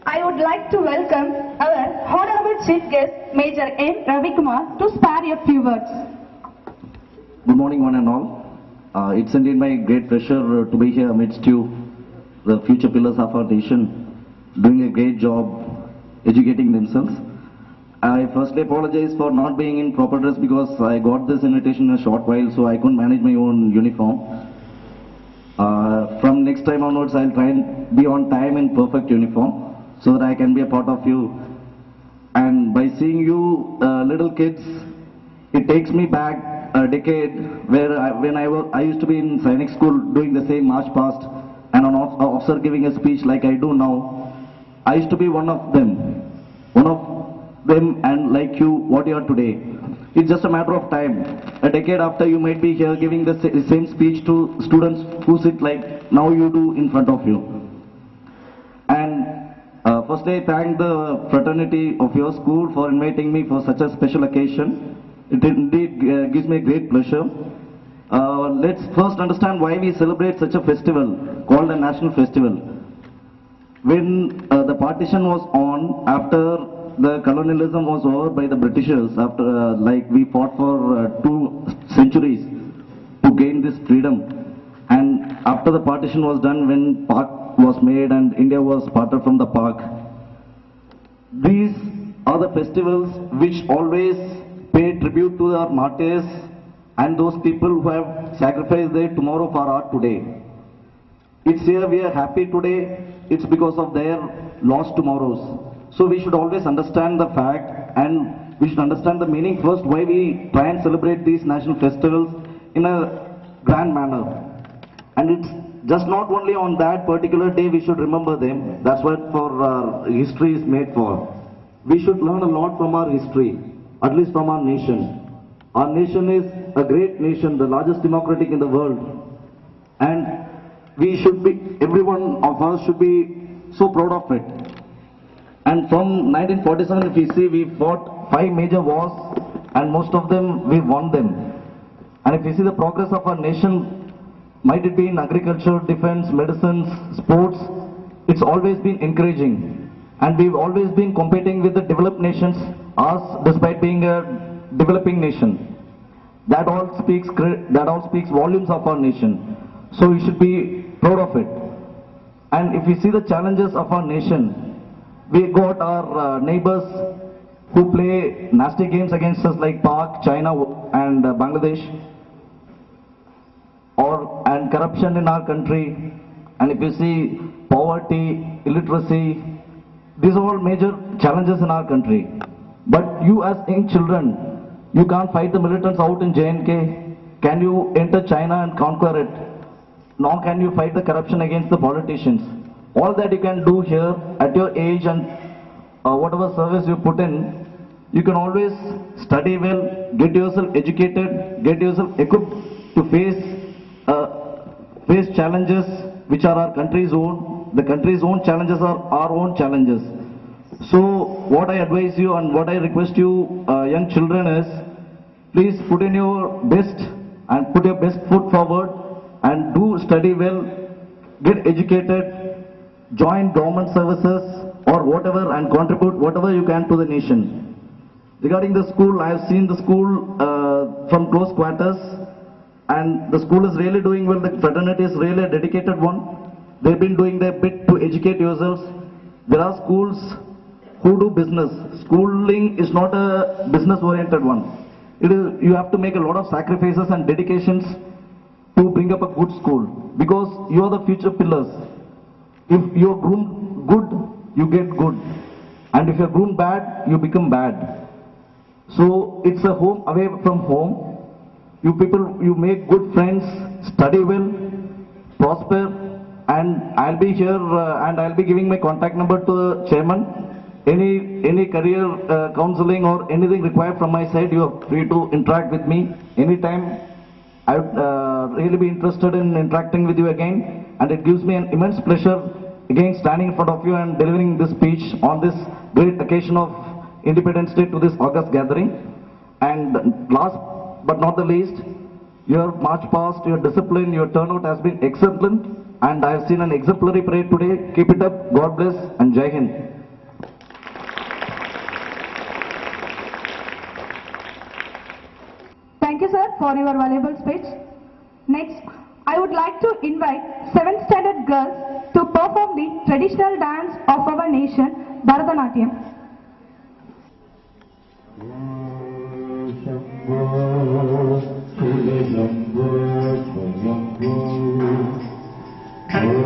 I would like to welcome our Honorable Chief Guest, Major M. Ravikumar, to spare a few words. Good morning, one and all. It's indeed my great pleasure to be here amidst you, the future pillars of our nation, doing a great job educating themselves. I firstly apologize for not being in proper dress because I got this invitation in a short while, so I couldn't manage my own uniform. From next time onwards, I'll try and be on time in perfect uniform so that I can be a part of you. And by seeing you little kids, it takes me back a decade where I used to be in Sainik school doing the same march past and an officer giving a speech like I do now. I used to be one of them and like you, what you are today. It's just a matter of time. A decade after, you might be here giving the same speech to students who sit like now you do in front of you. And firstly, I thank the fraternity of your school for inviting me for such a special occasion. It indeed gives me great pleasure. Let's first understand why we celebrate such a festival called a national festival. When the partition was on, after the colonialism was over by the Britishers, after like we fought for 2 centuries to gain this freedom, and after the partition was done, when Pak was made and India was parted from the Pak, these are the festivals which always pay tribute to our martyrs and those people who have sacrificed their tomorrow for our today. It's here we are happy today, it's because of their lost tomorrows. So we should always understand the fact, and we should understand the meaning first, why we try and celebrate these national festivals in a grand manner. And it's just not only on that particular day we should remember them. That's what history is made for. We should learn a lot from our history, at least from our nation. Our nation is a great nation, the largest democratic in the world. And we should be, every one of us should be so proud of it. And from 1947, if we see, we fought 5 major wars, and most of them, we won them. And if you see the progress of our nation, might it be in agriculture, defense, medicines, sports, it's always been encouraging. And we've always been competing with the developed nations, us, despite being a developing nation. That all speaks volumes of our nation. So we should be proud of it. And if we see the challenges of our nation, we got our neighbors who play nasty games against us like Pak, China and Bangladesh, and corruption in our country. And if you see poverty, illiteracy, these are all major challenges in our country. But you as young children, you can't fight the militants out in J&K. Can you enter China and conquer it? Nor can you fight the corruption against the politicians. All that you can do here at your age and whatever service you put in, you can always study well, get yourself educated, get yourself equipped to face challenges which are our country's own. The country's own challenges are our own challenges. So what I advise you and what I request you young children is, please put in your best and put your best foot forward and do study well, get educated, join government services or whatever, and contribute whatever you can to the nation. Regarding the school, I have seen the school from close quarters, and the school is really doing well. The fraternity is really a dedicated one. They've been doing their bit to educate yourselves. There are schools who do business. Schooling is not a business-oriented one. You have to make a lot of sacrifices and dedications to bring up a good school, because you are the future pillars. If you're groomed good, you get good. And if you're groomed bad, you become bad. So it's a home away from home. You people, you make good friends, study well, prosper, and I'll be here and I'll be giving my contact number to the chairman. Any career counseling or anything required from my side, you are free to interact with me anytime. I would really be interested in interacting with you again, and it gives me an immense pleasure again standing in front of you and delivering this speech on this great occasion of Independence Day to this August gathering. And last but not the least, your march past, your discipline, your turnout has been excellent, and I have seen an exemplary parade today. Keep it up, God bless, and Jai Hind. for your valuable speech. Next, I would like to invite 7th standard girls to perform the traditional dance of our nation, Bharatanatyam. Thank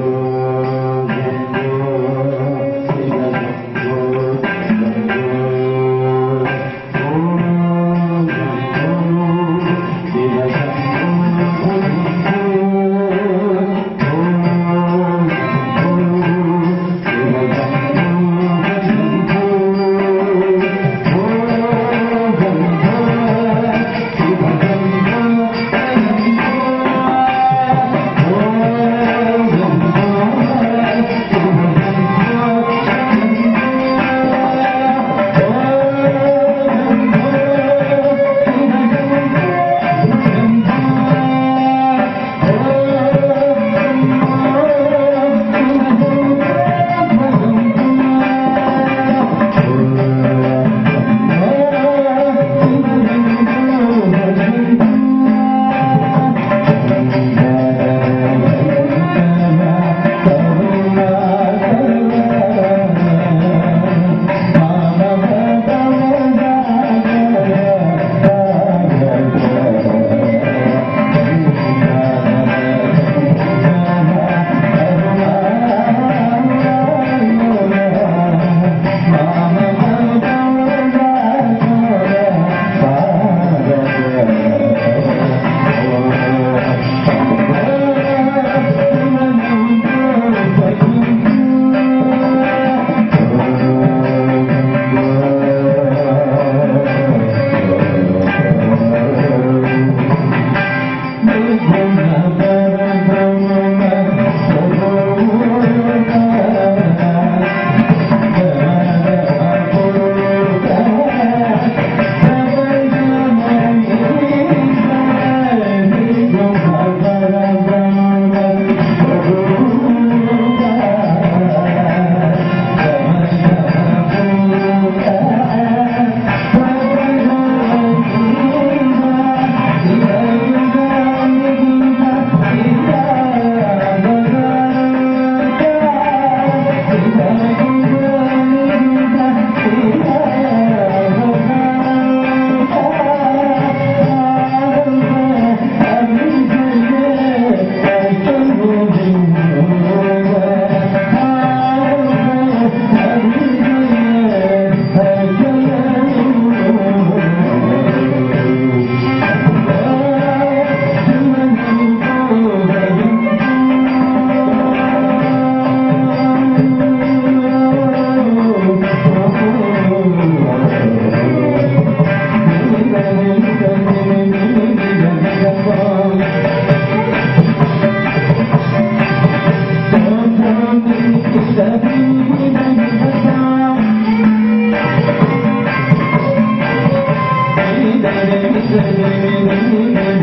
you.